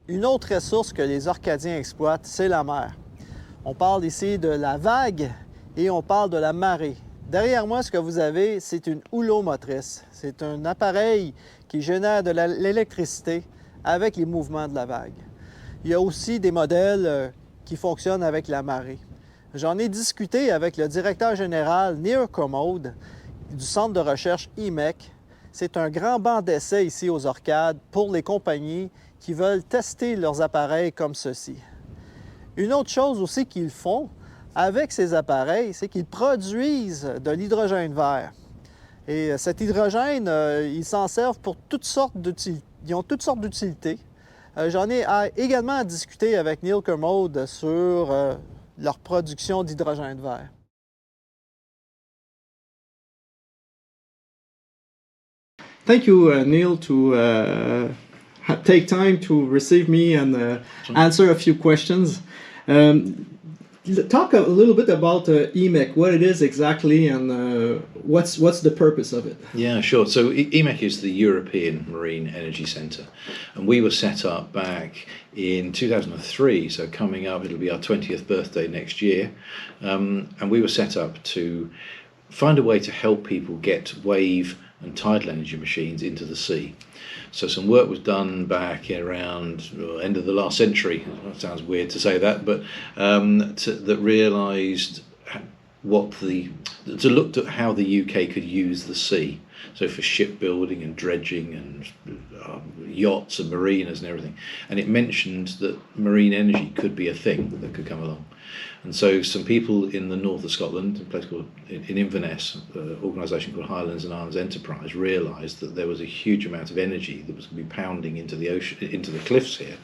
Une autre ressource que les Orcadiens exploitent, c'est la mer. On parle ici de la vague et on parle de la marée. Derrière moi, ce que vous avez, c'est une houlomotrice. C'est un appareil qui génère de l'électricité avec les mouvements de la vague. Il y a aussi des modèles qui fonctionnent avec la marée. J'en ai discuté avec le directeur général Kermode du centre de recherche EMEC. C'est un grand banc d'essai ici aux Orcades pour les compagnies qui veulent tester leurs appareils comme ceci. Une autre chose aussi qu'ils font avec ces appareils, c'est qu'ils produisent de l'hydrogène vert. Et cet hydrogène, ils s'en servent pour toutes sortes d'utilités. Ils ont toutes sortes d'utilités. J'en ai également discuté avec Kermode sur leur production d'hydrogène vert. Thank you, Neil, to take time to receive me and answer a few questions. Talk a little bit about EMEC, what it is exactly, and what's the purpose of it. Yeah, sure. So EMEC is the European Marine Energy Centre, and we were set up back in 2003. So coming up, it'll be our 20th birthday next year, and we were set up to find a way to help people get wave and tidal energy machines into the sea. So some work was done back around end of the last century. It sounds weird to say that, but that realised to look at how the UK could use the sea. So for shipbuilding and dredging and yachts and marinas and everything. And it mentioned that marine energy could be a thing that could come along. And so some people in the north of Scotland, a place called in Inverness, an organisation called Highlands and Islands Enterprise, realised that there was a huge amount of energy that was going to be pounding into the ocean, into the cliffs here,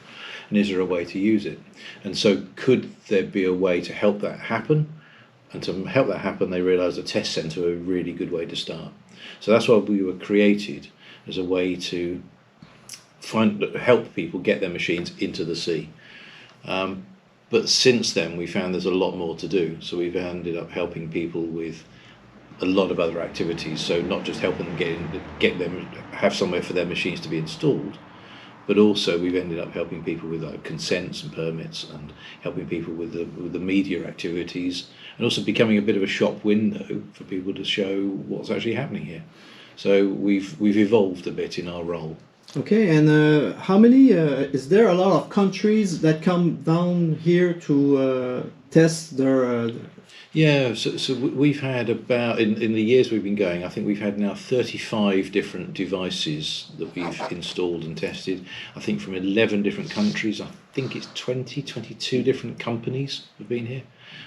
and is there a way to use it? And so could there be a way to help that happen? And to help that happen, they realised a test centre was a really good way to start. So that's why we were created, as a way to help people get their machines into the sea. But since then, we found there's a lot more to do. So we've ended up helping people with a lot of other activities. So not just helping them get them have somewhere for their machines to be installed, but also we've ended up helping people with consents and permits, and helping people with the media activities, and also becoming a bit of a shop window for people to show what's actually happening here. So we've evolved a bit in our role. Okay, and how many, is there a lot of countries that come down here to test their... Yeah, so we've had about, in the years we've been going, I think we've had now 35 different devices that we've installed and tested. I think from 11 different countries. I think it's 22 different companies have been here.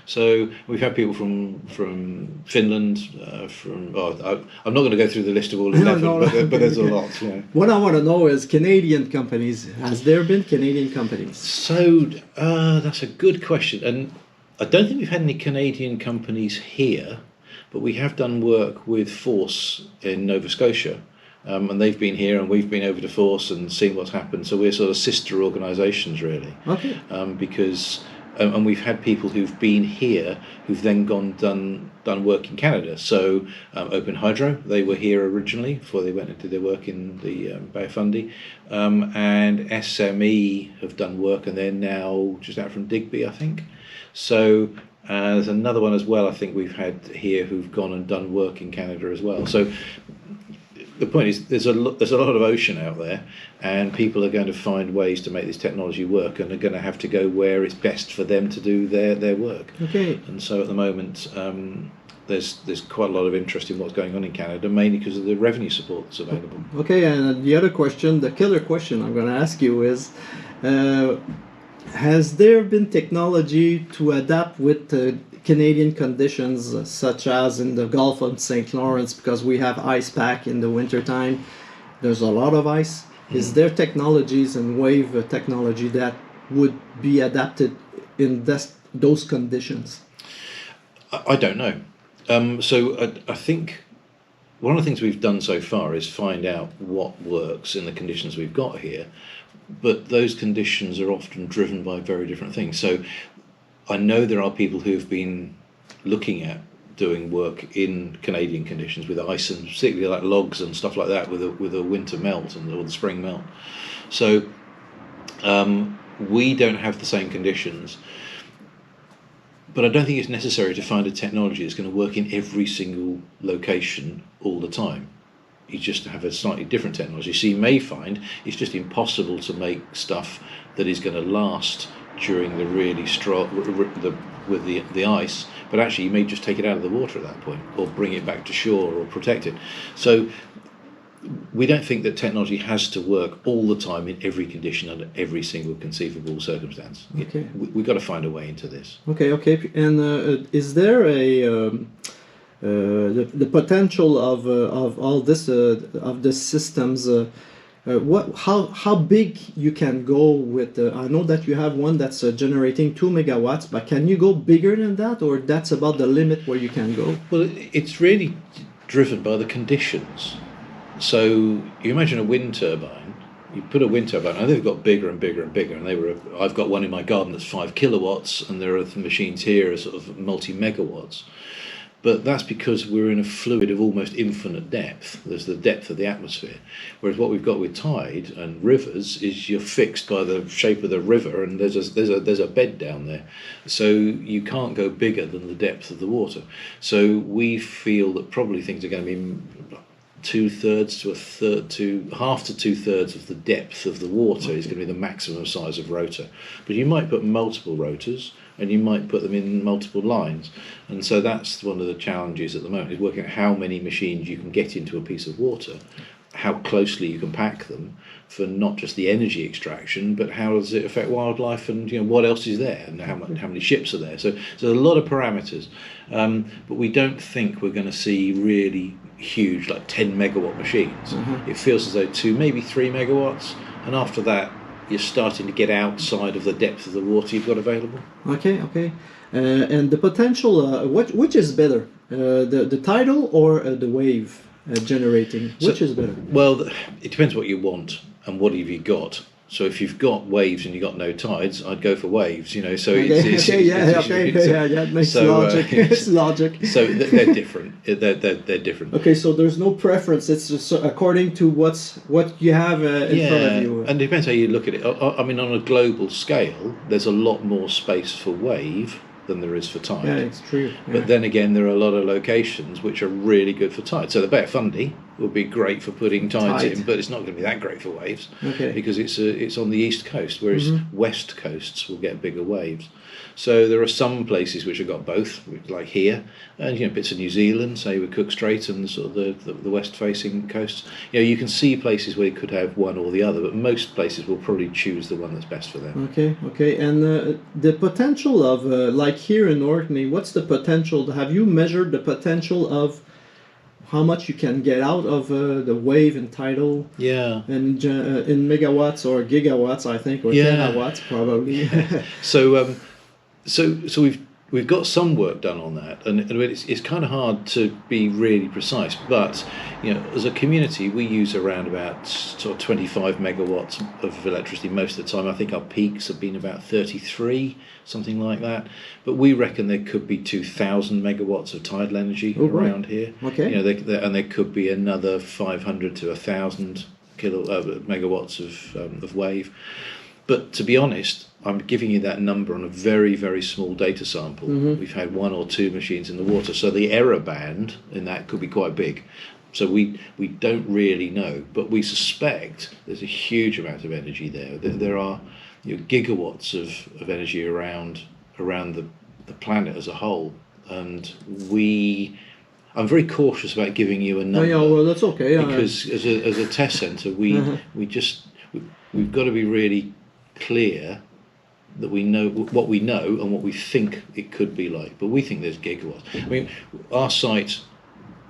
So we've had people from Finland, I'm not going to go through the list of all 11, but there's a lot. Yeah. What I want to know is Canadian companies. Has there been Canadian companies? So that's a good question, and I don't think we've had any Canadian companies here, but we have done work with Force in Nova Scotia, and they've been here, and we've been over to Force and seen what's happened. So we're sort of sister organisations, really. Okay. Because and we've had people who've been here who've then done work in Canada. So Open Hydro, they were here originally before they went and did their work in the Bay of Fundy, and SME have done work, and they're now just out from Digby, I think. So there's another one as well, I think we've had here who've gone and done work in Canada as well. So the point is there's a lot of ocean out there, and people are going to find ways to make this technology work, and are going to have to go where it's best for them to do their work. Okay. And so at the moment there's quite a lot of interest in what's going on in Canada, mainly because of the revenue support that's available. Okay, and the other question, the killer question I'm going to ask you is, has there been technology to adapt with Canadian conditions, such as in the Gulf of St. Lawrence, because we have ice pack in the wintertime, there's a lot of ice. Is there technologies and wave technology that would be adapted in those conditions? I don't know. So I think one of the things we've done so far is find out what works in the conditions we've got here, but those conditions are often driven by very different things. So I know there are people who've been looking at doing work in Canadian conditions with ice, and particularly like logs and stuff like that, with a winter melt or the spring melt. So We don't have the same conditions, but I don't think it's necessary to find a technology that's going to work in every single location all the time. You just have a slightly different technology. So you may find it's just impossible to make stuff that is going to last during the really strong with the ice, but actually you may just take it out of the water at that point, or bring it back to shore, or protect it. So we don't think that technology has to work all the time in every condition under every single conceivable circumstance. Okay. We've got to find a way into this. Okay. And is there the potential of all this of the systems? How big you can go with? I know that you have one that's generating 2 megawatts, but can you go bigger than that, or that's about the limit where you can go? Well, it's really driven by the conditions. So you imagine a wind turbine. You put a wind turbine, and they've got bigger and bigger and bigger. And I've got one in my garden that's 5 kilowatts, and there are machines here sort of multi-megawatts. But that's because we're in a fluid of almost infinite depth. There's the depth of the atmosphere. Whereas what we've got with tide and rivers is you're fixed by the shape of the river, and there's a bed down there. So you can't go bigger than the depth of the water. So we feel that probably things are going to be 2/3 to a third to half to 2/3 of the depth of the water is going to be the maximum size of rotor. But you might put multiple rotors, and you might put them in multiple lines. And so that's one of the challenges at the moment, is working out how many machines you can get into a piece of water, how closely you can pack them for not just the energy extraction, but how does it affect wildlife, and what else is there, and how many ships are there. So a lot of parameters. But we don't think we're going to see really huge, like 10 megawatt machines. It feels as though 2, maybe 3 megawatts, and after that you're starting to get outside of the depth of the water you've got available. Okay. And the potential, which is better, the tidal or the wave generating? Which is better? Well, it depends what you want and what have you got. So if you've got waves and you've got no tides, I'd go for waves. So it makes logic. It's logic. So they're different. They're different. Okay, so there's no preference. It's just according to what you have in front of you. And it depends how you look at it. I mean, on a global scale, there's a lot more space for wave than there is for tide. Yeah, it's true. But then again, there are a lot of locations which are really good for tide. So the Bay of Fundy would be great for putting tides in, but it's not going to be that great for waves, because it's on the east coast, whereas west coasts will get bigger waves. So there are some places which have got both, like here, and bits of New Zealand, say with Cook Strait and sort of the west-facing coasts. You can see places where you could have one or the other, but most places will probably choose the one that's best for them. Okay. And the potential of, like here in Orkney, what's the potential? Have you measured the potential of how much you can get out of the wave and tidal? Yeah. And in megawatts or gigawatts, I think, or terawatts probably. So we've got some work done on that, and it's kind of hard to be really precise. But as a community, we use around about sort of 25 megawatts of electricity most of the time. I think our peaks have been about 33, something like that. But we reckon there could be 2,000 megawatts of tidal energy around here. Okay. And there could be another 500 to 1,000 megawatts of wave. But to be honest, I'm giving you that number on a very, very small data sample. We've had 1 or 2 machines in the water, so the error band in that could be quite big. So we don't really know, but we suspect there's a huge amount of energy there. There are gigawatts of energy around the planet as a whole, and I'm very cautious about giving you a number. Yeah, well, that's okay. Because as a test centre, we've got to be really clear that we know what we know and what we think it could be like. But we think there's gigawatts. I mean, our site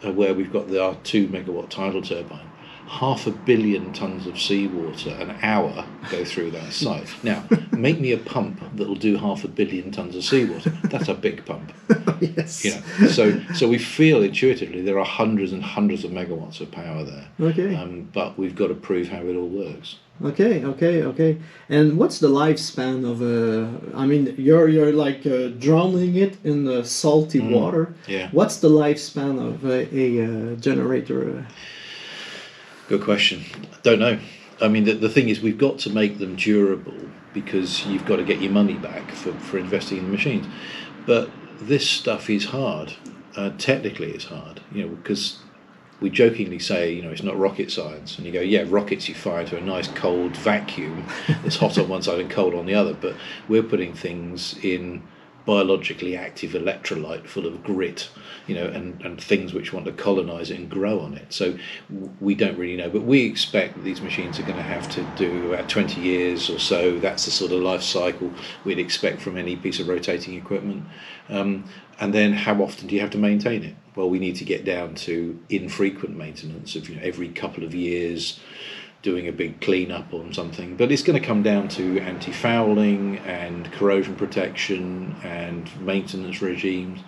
where we've got our 2 megawatt tidal turbine, 500 million tons of seawater an hour go through that site. Now, make me a pump that'll do 500 million tons of seawater. That's a big pump. Yes. So we feel intuitively there are hundreds and hundreds of megawatts of power there. Okay. But we've got to prove how it all works. Okay. And what's the lifespan of I mean, you're like drowning it in the salty water. Yeah. What's the lifespan of a generator? Good question. Don't know. I mean, the thing is, we've got to make them durable because you've got to get your money back for investing in the machines. But this stuff is hard. Technically, it's hard, because we jokingly say, it's not rocket science. And you go, yeah, rockets you fire to a nice cold vacuum that's hot on one side and cold on the other. But we're putting things in biologically active electrolyte full of grit, and things which want to colonize it and grow on it. So we don't really know, but we expect that these machines are going to have to do about 20 years or so. That's the sort of life cycle we'd expect from any piece of rotating equipment. And then how often do you have to maintain it? Well, we need to get down to infrequent maintenance of every couple of years, doing a big clean-up on something. But it's going to come down to anti-fouling and corrosion protection and maintenance regimes.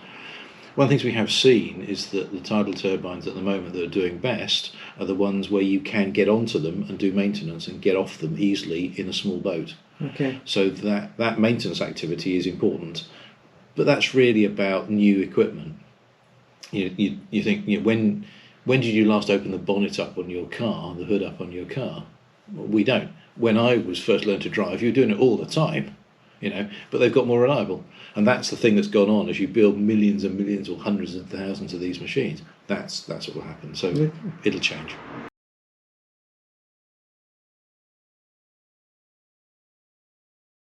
One of the things we have seen is that the tidal turbines at the moment that are doing best are the ones where you can get onto them and do maintenance and get off them easily in a small boat. Okay. So that maintenance activity is important. But that's really about new equipment. You think, when did you last open the bonnet up on your car, the hood up on your car? Well, we don't. When I was first learned to drive, you were doing it all the time, but they've got more reliable. And that's the thing that's gone on as you build millions and millions or hundreds of thousands of these machines. That's what will happen. So it'll change.